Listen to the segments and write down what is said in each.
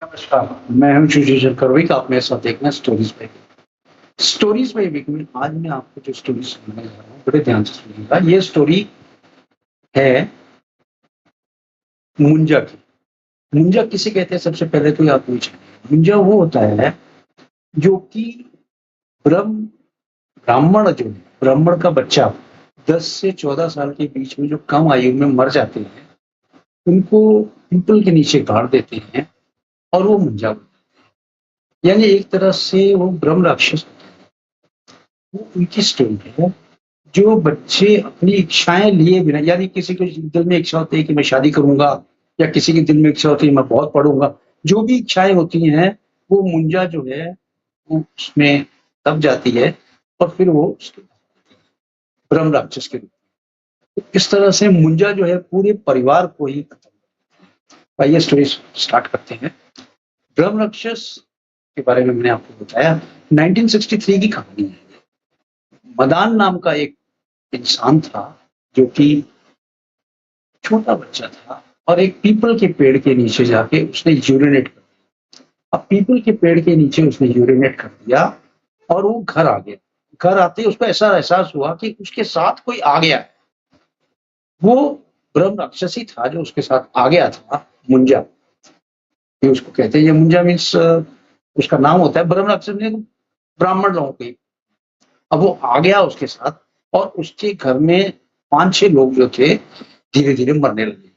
नमस्कार, मैं हूं सुजीत कर्विक। आप मेरे साथ देखना स्टोरीज बाई वीक में आज मैं आपको जो स्टोरी सुनाने जा रहा हूँ, बड़े ध्यान से सुनिएगा। ये स्टोरी है मुंजा की। मुंजा किसे कहते हैं सबसे पहले तो ये आप पूछें। मुंजा वो होता है जो कि ब्रह्म ब्राह्मण जो है, ब्राह्मण का बच्चा 10 से 14 साल के बीच में जो कम आयु में मर जाते हैं, उनको पीपल के नीचे गाड़ देते हैं और वो मुंजा बनते हैं। यानी एक तरह से वो ब्रह्म राक्षस, वो उनकी स्टोरी है। जो बच्चे अपनी इच्छाएं लिए बिना, यानी किसी के दिल में इच्छा होती है कि मैं शादी करूंगा, या किसी के दिल में इच्छा होती है मैं बहुत पढ़ूंगा, जो भी इच्छाएं होती हैं वो मुंजा जो है वो उसमें दब जाती है और फिर वो ब्रह्म राक्षस के रूप में। तो इस तरह से मुंजा जो है पूरे परिवार को ही खत्म। आइए स्टोरी स्टार्ट करते हैं। ब्रह्म राक्षस के बारे में मैंने आपको बताया, 1963 की कहानी है। मदान नाम का एक इंसान था जो कि छोटा बच्चा था और एक पीपल के पेड़ के नीचे जाके उसने यूरिनेट कर दिया। अब पीपल के पेड़ के नीचे उसने यूरिनेट कर दिया और वो घर आ गया। घर आते ही उसको ऐसा एहसास हुआ कि उसके साथ कोई आ गया है। वो ब्रह्म राक्षस ही था जो उसके साथ आ गया था, मुंजा। ये उसको कहते हैं, ये मुंजा मीन्स उसका नाम होता है। ब्रह्म राक्षस ने ब्राह्मण लोगों के, अब वो आ गया उसके साथ और उसके घर में 5-6 लोग जो थे धीरे धीरे मरने लगे।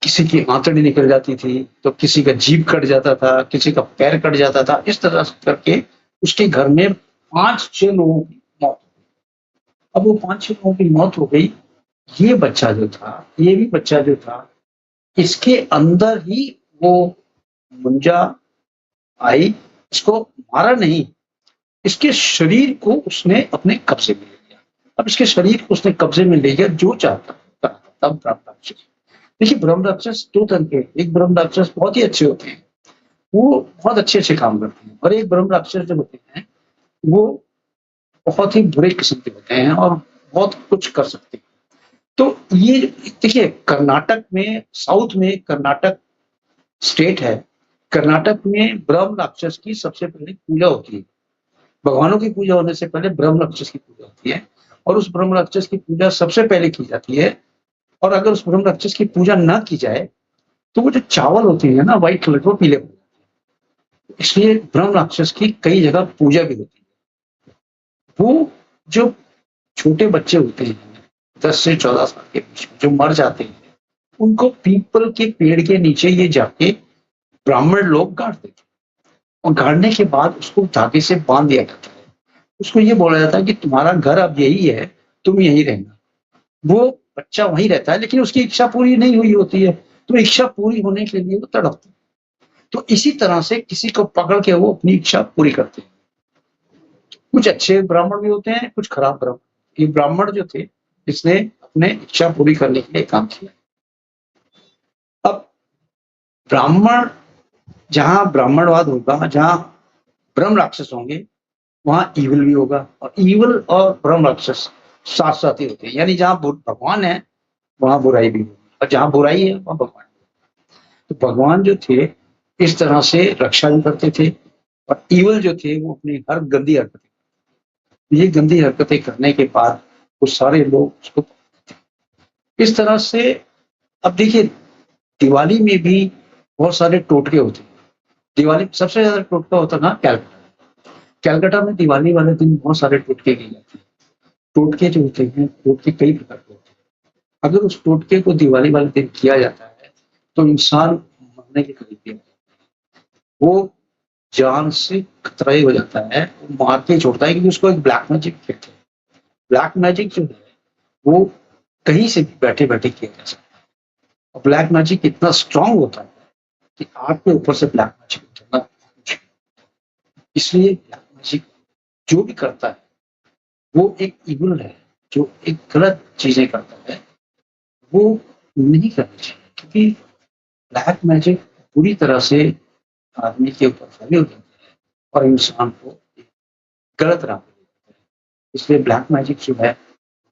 किसी की आंतड़ी निकल जाती थी तो किसी का जीभ कट जाता था, किसी का पैर कट जाता था। इस तरह से करके उसके घर में 5-6 लोगों की मौत हो गई। अब वो 5-6 लोगों की मौत हो गई। ये बच्चा जो था, ये भी बच्चा जो था, इसके अंदर ही वो मुंजा आई। इसको मारा नहीं, इसके शरीर को उसने अपने कब्जे में ले लिया। अब इसके शरीर को उसने कब्जे में ले लिया, जो चाहता था तब ब्रह्म राक्षस। देखिए, ब्रह्म राक्षस 2 तरह के। एक ब्रह्म राक्षस बहुत ही अच्छे होते हैं, वो बहुत अच्छे अच्छे काम करते हैं, और एक ब्रह्म राक्षस जो होते हैं वो बहुत ही बुरे किस्म के होते हैं और बहुत कुछ कर सकते हैं। तो ये देखिए, कर्नाटक में, साउथ में कर्नाटक स्टेट है। कर्नाटक में ब्रह्म राक्षस की सबसे पहले पूजा होती है। भगवानों की पूजा होने से पहले ब्रह्म राक्षस की पूजा होती है, और उस ब्रह्म राक्षस की पूजा सबसे पहले की जाती है। और अगर उस ब्रह्म राक्षस की पूजा ना की जाए तो वो जो चावल होती है ना, व्हाइट कलर, वो पीले हो जाते हैं। इसलिए ब्रह्म राक्षस की कई जगह पूजा भी होती है। वो जो छोटे बच्चे होते हैं 10 से 14 साल के बीच में जो मर जाते हैं, उनको पीपल के पेड़ के नीचे ये जाके ब्राह्मण लोग गाड़ देते हैं, और गाड़ने के बाद उसको धागे से बांध दिया जाता है। उसको ये बोला जाता है कि तुम्हारा घर अब यही है, तुम यहीं रहना। वो बच्चा वहीं रहता है, लेकिन उसकी इच्छा पूरी नहीं हुई होती है, तो इच्छा पूरी होने के लिए वो तड़पता है। तो इसी तरह से किसी को पकड़ के वो अपनी इच्छा पूरी करते हैं। कुछ अच्छे ब्राह्मण भी होते हैं, कुछ खराब ब्राह्मण। ये ब्राह्मण जो थे, इसने अपने इच्छा पूरी करने के लिए काम किया। अब ब्राह्मण, जहां ब्राह्मणवाद होगा, जहां ब्रह्म राक्षस होंगे, वहां ईविल भी होगा, और ईविल और ब्रह्म राक्षस साथ साथ ही होते हैं। यानी जहां भगवान है वहां बुराई भी होगी, और जहां बुराई है वहां भगवान। तो भगवान जो थे इस तरह से रक्षा भी करते थे, और ईवल जो थे वो अपनी हर गंदी हरकतें, ये गंदी हरकतें करने के बाद वो सारे लोग उसको इस तरह से। अब देखिए, दिवाली में भी बहुत सारे टोटके होते हैं। दिवाली सबसे ज्यादा टोटका होता ना कैलकाटा। कैलकाटा में दिवाली वाले दिन बहुत सारे टोटके किए जाते हैं। टोटके जो होते हैं, टोटके कई प्रकार के होते हैं। अगर उस टोटके को दिवाली वाले दिन किया जाता है तो इंसान मरने के करीब भी, वो जान से खतरा ही हो जाता है, वो मार के छोड़ता है, क्योंकि उसको एक ब्लैक मैजिक कहते हैं। ब्लैक मैजिक जो है वो कहीं से भी बैठे बैठे किया जा सकता है, और ब्लैक मैजिक इतना स्ट्रांग होता है कि आपके ऊपर से ब्लैक मैजिक उतरना। इसलिए ब्लैक मैजिक जो भी करता है वो एक इविल है, जो एक गलत चीजें करता है, वो नहीं करनी चाहिए। क्योंकि ब्लैक मैजिक पूरी तरह से आदमी के ऊपर हावी हो जाता है और इंसान को गलत राह पे ले जाता है। इसलिए ब्लैक मैजिक जो है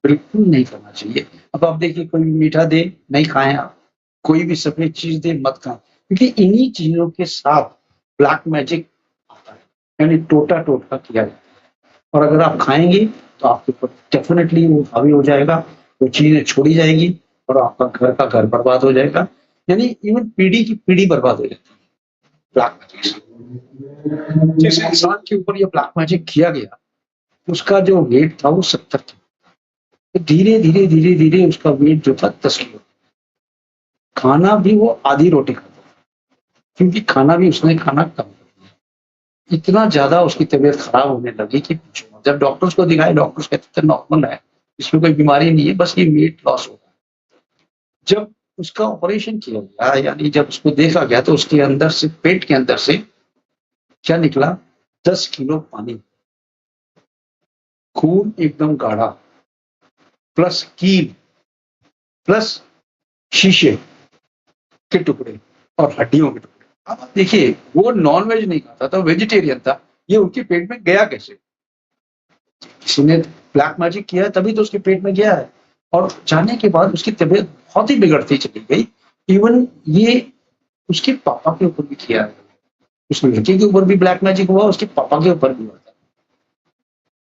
बिल्कुल नहीं करना चाहिए। अब आप देखिए, कोई मीठा दे, नहीं खाएं आप। कोई भी सफेद चीज दे, मत खाएं। क्योंकि इन्हीं चीजों के साथ ब्लैक मैजिक आता है, यानी टोटा टोटका किया जाता है। और अगर आप खाएंगे तो आपके ऊपर डेफिनेटली वो हावी हो जाएगा, वो चीजें छोड़ी जाएगी और आपका घर का घर बर्बाद हो जाएगा, यानी इवन पीढ़ी की पीढ़ी बर्बाद हो जाती है ब्लैक मैजिक से। जिस इंसान के ऊपर ये ब्लैक मैजिक किया गया उसका जो वेट था वो 70 किलो, तो धीरे धीरे धीरे धीरे उसका वेट जो था 10 किलो। खाना भी वो आधी रोटी खाता था, क्योंकि खाना भी उसने खाना कम कर दिया। इतना ज्यादा उसकी तबीयत खराब होने लगी कि पूछो मत। जब डॉक्टर्स को दिखाया, डॉक्टर्स कहते थे नॉर्मल है, इसमें कोई बीमारी नहीं है, बस ये वेट लॉस होगा। जब उसका ऑपरेशन किया गया, यानी जब उसको देखा गया, तो उसके अंदर से, पेट के अंदर से क्या निकला? 10 किलो पानी, खून एकदम गाढ़ा, प्लस कील, प्लस शीशे के टुकड़े और हड्डियों के टुकड़े। अब आप देखिए, वो नॉन वेज नहीं खाता था, वेजिटेरियन था, ये उनके पेट में गया कैसे? किसी ने ब्लैक मैजिक किया है, तभी तो उसके पेट में गया है। और जाने के बाद उसकी तबीयत बहुत ही बिगड़ती चली गई। इवन ये उसके पापा के ऊपर भी किया है, उस लड़के के ऊपर भी ब्लैक मैजिक हुआ, उसके पापा के ऊपर भी हुआ था।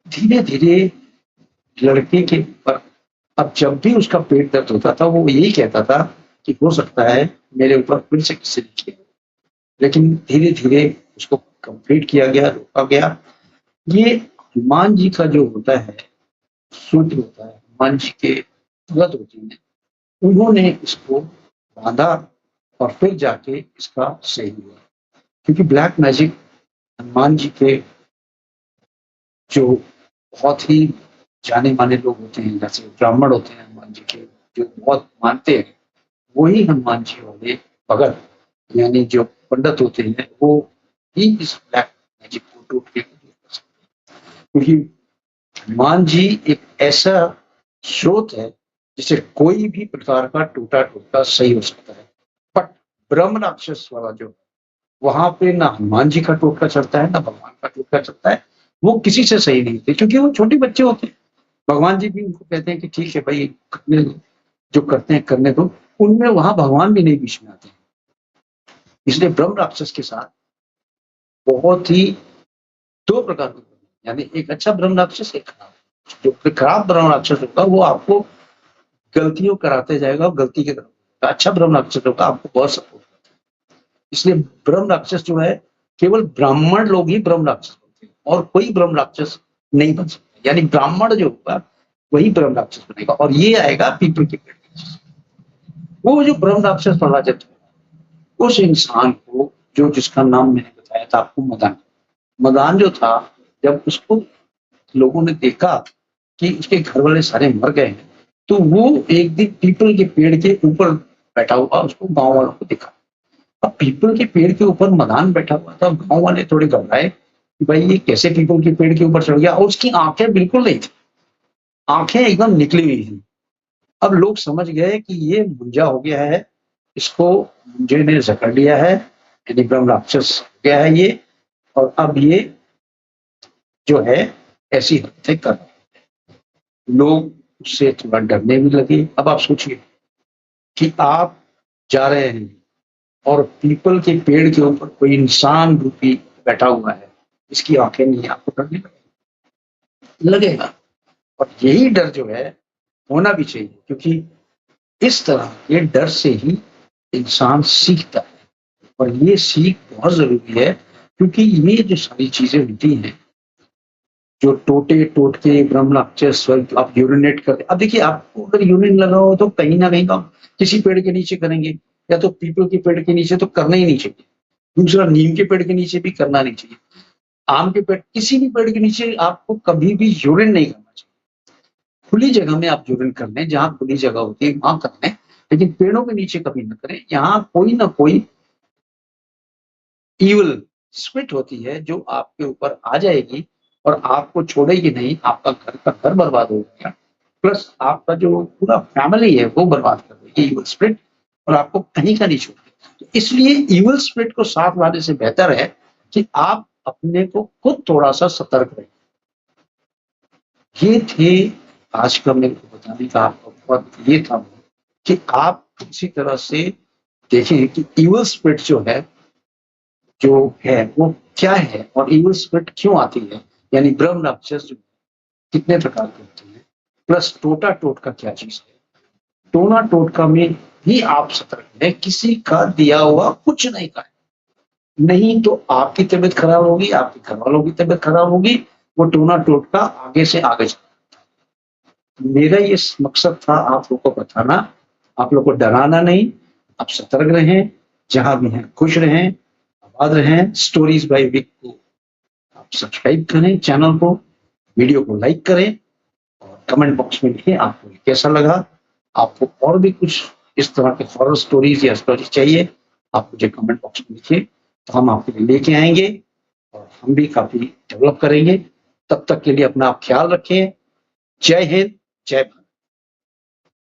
धीरे धीरे लड़के के ऊपर, अब जब भी उसका पेट दर्द होता था वो यही कहता था कि हो सकता है मेरे ऊपर फिर से किसी ने किया। लेकिन धीरे धीरे उसको कंप्लीट किया गया, रोका गया। ये हनुमान जी का जो होता है, सूत्र होता है, हनुमान जी के भगत होते हैं, उन्होंने इसको बांधा और फिर जाके इसका सही हुआ। क्योंकि ब्लैक मैजिक हनुमान जी के जो बहुत ही जाने माने लोग होते हैं, जैसे ब्राह्मण होते हैं हनुमान जी के, जो बहुत मानते हैं, वही हनुमान जी वाले भगत, यानी जो पंडित होते हैं, वो ही इस ब्लैक मैजिक को टूट के दूर कर सकते हैं। क्योंकि हनुमान जी एक ऐसा स्रोत है जिसे कोई भी प्रकार का टूटा टूटा सही हो सकता है। बट ब्रह्म राक्षस वाला जो, वहां पे ना हनुमान जी का टोटका चलता है, ना भगवान का टोटका चलता है। वो किसी से सही नहीं होते, क्योंकि वो छोटे बच्चे होते हैं। भगवान जी भी उनको कहते हैं कि ठीक है भाई, करने दो, जो करते हैं करने दो। उनमें वहां भगवान भी नहीं बीच में आते हैं। इसलिए ब्रह्म राक्षस के साथ बहुत ही दो प्रकार के, यानी एक अच्छा ब्रह्म राक्षस, एक खराब। जो खराब ब्रह्म राक्षस होगा वो आपको गलतियों कराते जाएगा और गलती की तरफ। अच्छा ब्रह्म राक्षस होगा आपको बहुत सपोर्ट करता है। इसलिए ब्रह्म राक्षस जो है, केवल ब्राह्मण लोग ही ब्रह्म राक्षस होते हैं, और कोई ब्रह्म राक्षस नहीं बन सकता। यानी ब्राह्मण जो होगा वही ब्रह्म राक्षस बनेगा, और ये आएगा पीपल के पेड़ के नीचे। वो जो ब्रह्म राक्षस पराजित हुआ, उस इंसान को, जो जिसका नाम मैंने बताया था आपको, मदान। मदान जो था, जब उसको लोगों ने देखा कि उसके घर वाले सारे मर गए हैं, तो वो एक दिन पीपल के पेड़ के ऊपर बैठा हुआ उसको गांव वालों को दिखा। अब पीपल के पेड़ के ऊपर मदान बैठा हुआ था, गांव वाले थोड़े घबराए कि भाई ये कैसे पीपल के पेड़ के ऊपर चढ़ गया, और उसकी आंखें बिल्कुल नहीं थी, आंखें एकदम निकली हुई थी। अब लोग समझ गए कि ये मुंजा हो गया है, इसको मुंजे ने जकड़ लिया है, यानी ब्रह्म राक्षस हो गया है ये, और अब ये जो है ऐसी हरकतें कर रहा है। लोग उससे थोड़ा डरने भी लगे। अब आप सोचिए कि आप जा रहे हैं और पीपल के पेड़ के ऊपर कोई इंसान रूपी बैठा हुआ है, इसकी आंखें नहीं, आपको डरने लगेगा। और यही डर जो है होना भी चाहिए, क्योंकि इस तरह ये डर से ही इंसान सीखता है। और ये सीख बहुत जरूरी है, क्योंकि ये जो सारी चीजें होती हैं, जो टोटे टोटके ब्रह्म राक्षस, आप यूरिनेट करते, अब देखिए आपको अगर यूरिन लगा हो तो कहीं ना कहीं तो आप किसी पेड़ के नीचे करेंगे, या तो पीपल के पेड़ के नीचे तो करना ही नहीं चाहिए। दूसरा, नीम के पेड़ के नीचे भी करना नहीं चाहिए। आम के पेड़, किसी भी पेड़ के नीचे आपको कभी भी यूरिन नहीं करना चाहिए। खुली जगह में आप यूरिन कर लें, जहां खुली जगह होती है वहां कर लें, लेकिन पेड़ों के नीचे कभी ना करें। यहाँ कोई ना कोई ईवल स्पिरिट होती है जो आपके ऊपर आ जाएगी और आपको छोड़ेगी नहीं, आपका घर का घर बर्बाद हो जाएगा, प्लस आपका जो पूरा फैमिली है वो बर्बाद कर देगी ईवल स्पिरिट, और आपको कहीं का नहीं छोड़ेगी। तो इसलिए ईवल स्पिरिट को साथ लाने से बेहतर है कि आप अपने को खुद थोड़ा सा सतर्क रखें। ये थे आज का मेरे को बताने का आपका बहुत ये था कि आप किसी तरह से देखें कि इवल स्पिरिट जो है वो क्या है और इवल स्पिरिट क्यों आती है, यानी ब्रह्म राक्षस जो कितने प्रकार के होते हैं, प्लस टोटा टोटका क्या चीज है। टोना टोटका में भी आप सतर्क हैं, किसी का दिया हुआ कुछ नहीं का है, नहीं तो आपकी तबीयत खराब होगी, आपके घर वालों की तबीयत खराब होगी, वो टोना टोटका आगे से आगे चला। मेरा ये मकसद था आप लोग को बताना, आप लोग को डराना नहीं, आप सतर्क रहें, जहां भी हैं खुश रहें, आबाद रहें। स्टोरीज बाय विक को आप सब्सक्राइब करें, चैनल को, वीडियो को लाइक करें और कमेंट बॉक्स में लिखें आपको ये कैसा लगा। आपको और भी कुछ इस तरह के हॉरर स्टोरीज या स्टोरीज चाहिए, आप मुझे कमेंट बॉक्स में लिखिए, तो हम आपके लिए लेके आएंगे और हम भी काफी डेवलप करेंगे। तब तक के लिए अपना आप ख्याल रखें। जय हिंद, जय भारत।